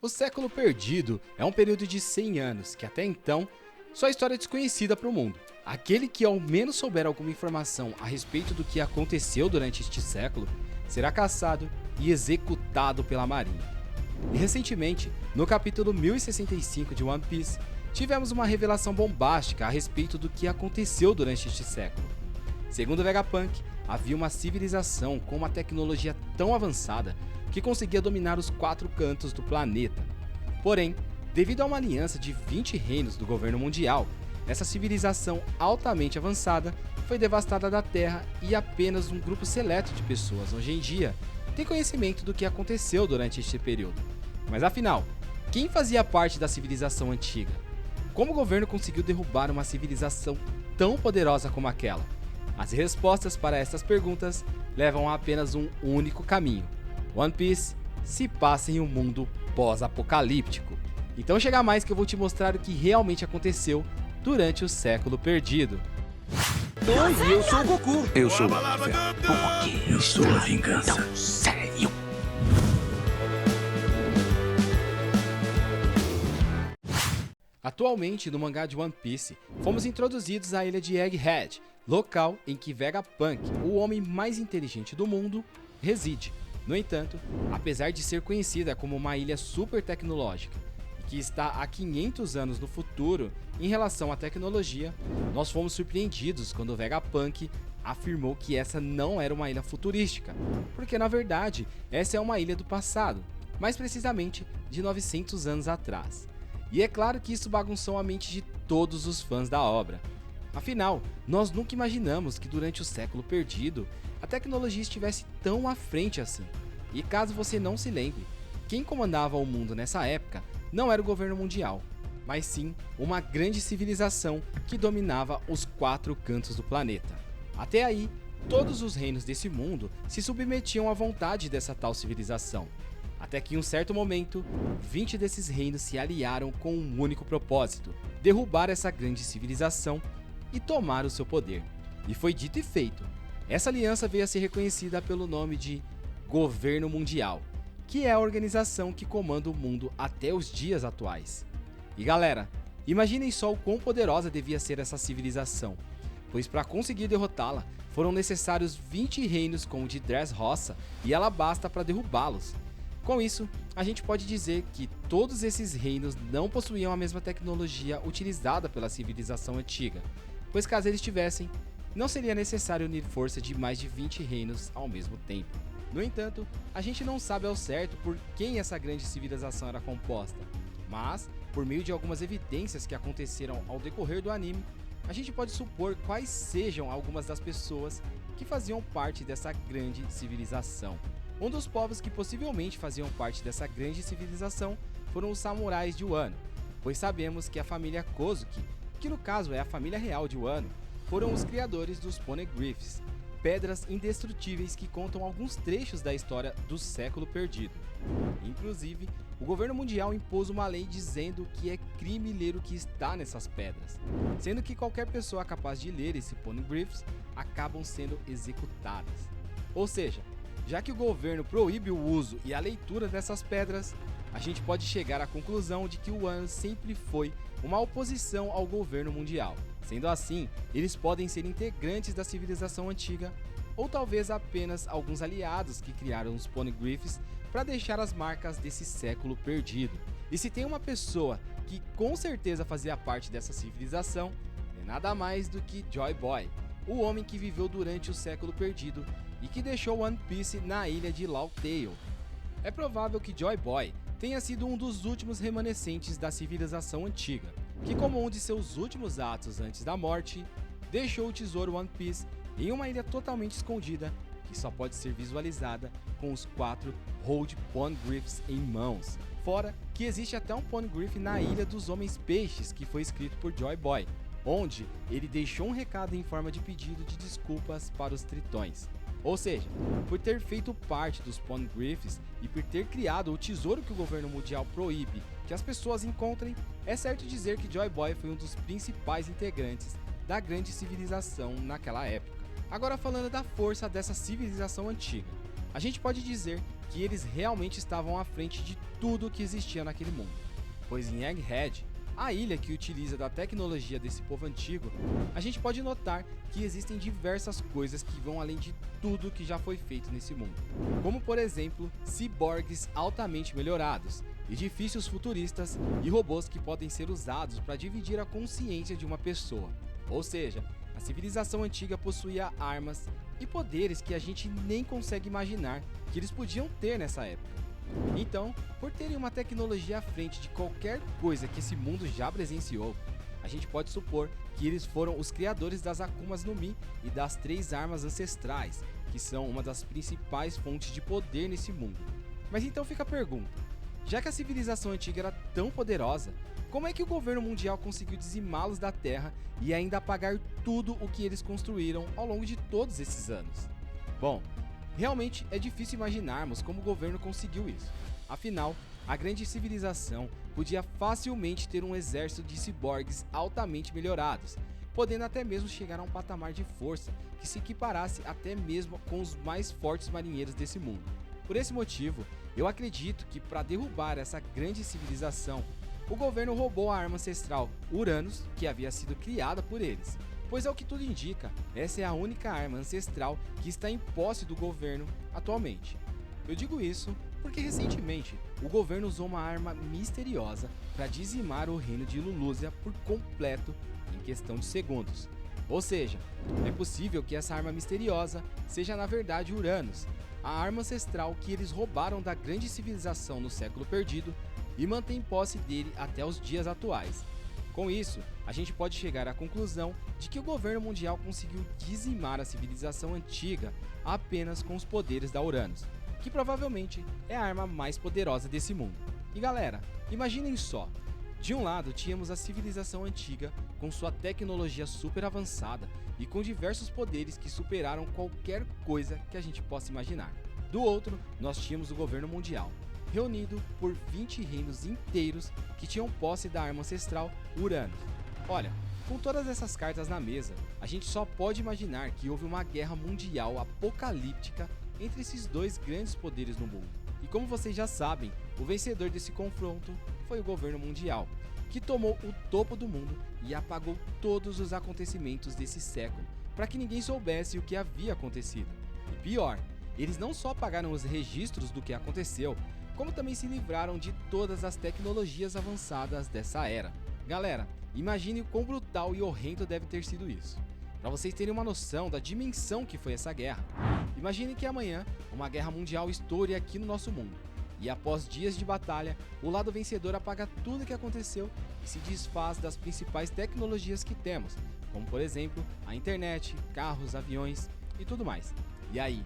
O século perdido é um período de 100 anos que até então só história desconhecida para o mundo. Aquele que ao menos souber alguma informação a respeito do que aconteceu durante este século será caçado e executado pela Marinha. E recentemente, no capítulo 1065 de One Piece, tivemos uma revelação bombástica a respeito do que aconteceu durante este século. Segundo Vegapunk, havia uma civilização com uma tecnologia tão avançada que conseguia dominar os 4 cantos do planeta. Porém, devido a uma aliança de 20 reinos do governo mundial, essa civilização altamente avançada foi devastada da Terra e apenas um grupo seleto de pessoas hoje em dia tem conhecimento do que aconteceu durante este período. Mas afinal, quem fazia parte da civilização antiga? Como o governo conseguiu derrubar uma civilização tão poderosa como aquela? As respostas para estas perguntas levam a apenas um único caminho. One Piece se passa em um mundo pós-apocalíptico. Então chega mais que eu vou te mostrar o que realmente aconteceu durante o século perdido. Oi, eu sou o Goku. Eu sou o Ruffy. Porque eu sou a vingança. Tão sério. Atualmente, no mangá de One Piece, fomos introduzidos à ilha de Egghead, local em que Vegapunk, o homem mais inteligente do mundo, reside. No entanto, apesar de ser conhecida como uma ilha super tecnológica e que está há 500 anos no futuro em relação à tecnologia, nós fomos surpreendidos quando Vegapunk afirmou que essa não era uma ilha futurística, porque na verdade essa é uma ilha do passado, mais precisamente de 900 anos atrás. E é claro que isso bagunçou a mente de todos os fãs da obra. Afinal, nós nunca imaginamos que durante o século perdido, a tecnologia estivesse tão à frente assim. E caso você não se lembre, quem comandava o mundo nessa época não era o governo mundial, mas sim uma grande civilização que dominava os 4 cantos do planeta. Até aí, todos os reinos desse mundo se submetiam à vontade dessa tal civilização. Até que em um certo momento, 20 desses reinos se aliaram com um único propósito: derrubar essa grande civilização e tomar o seu poder. E foi dito e feito. Essa aliança veio a ser reconhecida pelo nome de Governo Mundial, que é a organização que comanda o mundo até os dias atuais. E galera, imaginem só o quão poderosa devia ser essa civilização, pois para conseguir derrotá-la, foram necessários 20 reinos como o de Dressrosa e Alabasta para derrubá-los. Com isso, a gente pode dizer que todos esses reinos não possuíam a mesma tecnologia utilizada pela civilização antiga, pois caso eles tivessem, não seria necessário unir força de mais de 20 reinos ao mesmo tempo. No entanto, a gente não sabe ao certo por quem essa grande civilização era composta, mas, por meio de algumas evidências que aconteceram ao decorrer do anime, a gente pode supor quais sejam algumas das pessoas que faziam parte dessa grande civilização. Um dos povos que possivelmente faziam parte dessa grande civilização foram os samurais de Wano, pois sabemos que a família Kozuki, que no caso é a família real de Wano, foram os criadores dos Poneglyphs, pedras indestrutíveis que contam alguns trechos da história do século perdido. Inclusive, o governo mundial impôs uma lei dizendo que é crime ler o que está nessas pedras, sendo que qualquer pessoa capaz de ler esse Poneglyphs acabam sendo executadas. Ou seja, já que o governo proíbe o uso e a leitura dessas pedras, a gente pode chegar à conclusão de que o Wano sempre foi uma oposição ao governo mundial. Sendo assim, eles podem ser integrantes da civilização antiga, ou talvez apenas alguns aliados que criaram os Poneglyphs para deixar as marcas desse século perdido. E se tem uma pessoa que com certeza fazia parte dessa civilização, é nada mais do que Joy Boy, o homem que viveu durante o século perdido e que deixou One Piece na ilha de Laugh Tale. É provável que Joy Boy tenha sido um dos últimos remanescentes da civilização antiga, que como um de seus últimos atos antes da morte, deixou o tesouro One Piece em uma ilha totalmente escondida, que só pode ser visualizada com os 4 Hold Poneglyphs em mãos. Fora que existe até um Poneglyph na Ilha dos Homens Peixes, que foi escrito por Joy Boy, onde ele deixou um recado em forma de pedido de desculpas para os tritões. Ou seja, por ter feito parte dos Poneglyphs e por ter criado o tesouro que o governo mundial proíbe que as pessoas encontrem, é certo dizer que Joy Boy foi um dos principais integrantes da grande civilização naquela época. Agora falando da força dessa civilização antiga. a gente pode dizer que eles realmente estavam à frente de tudo o que existia naquele mundo, pois em Egghead, a ilha que utiliza da tecnologia desse povo antigo, a gente pode notar que existem diversas coisas que vão além de tudo que já foi feito nesse mundo, como por exemplo, ciborgues altamente melhorados, edifícios futuristas e robôs que podem ser usados para dividir a consciência de uma pessoa. Ou seja, a civilização antiga possuía armas e poderes que a gente nem consegue imaginar que eles podiam ter nessa época. Então, por terem uma tecnologia à frente de qualquer coisa que esse mundo já presenciou, a gente pode supor que eles foram os criadores das Akumas no Mi e das 3 armas ancestrais, que são uma das principais fontes de poder nesse mundo. Mas então fica a pergunta, já que a civilização antiga era tão poderosa, como é que o governo mundial conseguiu dizimá-los da Terra e ainda apagar tudo o que eles construíram ao longo de todos esses anos? Bom, realmente é difícil imaginarmos como o governo conseguiu isso. Afinal, a grande civilização podia facilmente ter um exército de ciborgues altamente melhorados, podendo até mesmo chegar a um patamar de força que se equiparasse até mesmo com os mais fortes marinheiros desse mundo. Por esse motivo, eu acredito que para derrubar essa grande civilização, o governo roubou a arma ancestral Uranus, que havia sido criada por eles. Pois ao que tudo indica, essa é a única arma ancestral que está em posse do governo atualmente. Eu digo isso porque recentemente o governo usou uma arma misteriosa para dizimar o reino de Lulúzia por completo em questão de segundos. Ou seja, é possível que essa arma misteriosa seja na verdade Uranus, a arma ancestral que eles roubaram da grande civilização no século perdido e mantém posse dele até os dias atuais. Com isso, a gente pode chegar à conclusão de que o governo mundial conseguiu dizimar a civilização antiga apenas com os poderes da Uranus, que provavelmente é a arma mais poderosa desse mundo. E galera, imaginem só, de um lado tínhamos a civilização antiga com sua tecnologia super avançada e com diversos poderes que superaram qualquer coisa que a gente possa imaginar. Do outro, nós tínhamos o governo mundial, reunido por 20 reinos inteiros que tinham posse da arma ancestral Uranus. Olha, com todas essas cartas na mesa, a gente só pode imaginar que houve uma guerra mundial apocalíptica entre esses dois grandes poderes no mundo. E como vocês já sabem, o vencedor desse confronto foi o governo mundial, que tomou o topo do mundo e apagou todos os acontecimentos desse século, para que ninguém soubesse o que havia acontecido. E pior, eles não só apagaram os registros do que aconteceu, como também se livraram de todas as tecnologias avançadas dessa era. Galera, imagine o quão brutal e horrendo deve ter sido isso. Para vocês terem uma noção da dimensão que foi essa guerra, imagine que amanhã uma guerra mundial estoure aqui no nosso mundo, e após dias de batalha, o lado vencedor apaga tudo o que aconteceu e se desfaz das principais tecnologias que temos, como por exemplo, a internet, carros, aviões e tudo mais. E aí?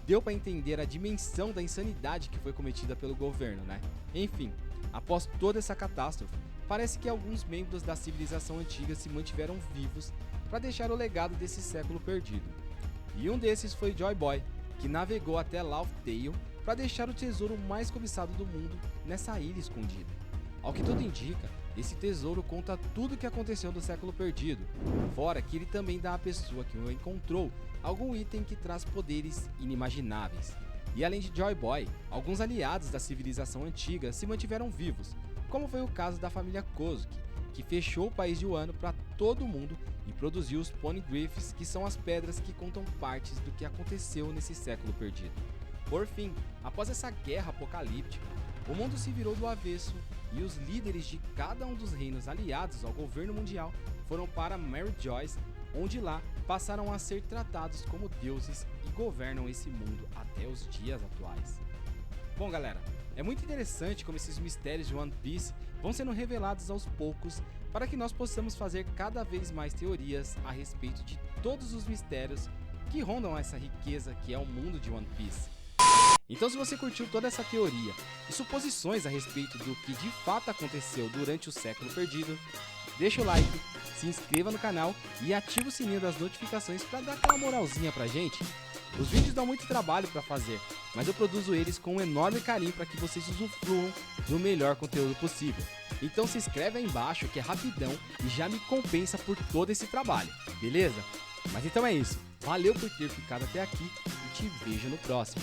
Deu para entender a dimensão da insanidade que foi cometida pelo governo, né? Enfim, após toda essa catástrofe, parece que alguns membros da civilização antiga se mantiveram vivos para deixar o legado desse século perdido. E um desses foi Joy Boy, que navegou até Laugh Tale para deixar o tesouro mais cobiçado do mundo nessa ilha escondida. Ao que tudo indica, esse tesouro conta tudo o que aconteceu no século perdido, fora que ele também dá à pessoa que o encontrou algum item que traz poderes inimagináveis. E além de Joy Boy, alguns aliados da civilização antiga se mantiveram vivos, como foi o caso da família Kozuki, que fechou o país de Wano para todo mundo e produziu os Poneglyphs, que são as pedras que contam partes do que aconteceu nesse século perdido. Por fim, após essa guerra apocalíptica, o mundo se virou do avesso e os líderes de cada um dos reinos aliados ao governo mundial foram para Mary Joyce, onde lá passaram a ser tratados como deuses e governam esse mundo até os dias atuais. Bom galera, é muito interessante como esses mistérios de One Piece vão sendo revelados aos poucos para que nós possamos fazer cada vez mais teorias a respeito de todos os mistérios que rondam essa riqueza que é o mundo de One Piece. Então se você curtiu toda essa teoria e suposições a respeito do que de fato aconteceu durante o século perdido, deixa o like, se inscreva no canal e ativa o sininho das notificações para dar aquela moralzinha pra gente. Os vídeos dão muito trabalho para fazer, mas eu produzo eles com um enorme carinho para que vocês usufruam do melhor conteúdo possível. Então se inscreve aí embaixo que é rapidão e já me compensa por todo esse trabalho, beleza? Mas então é isso, valeu por ter ficado até aqui e te vejo no próximo.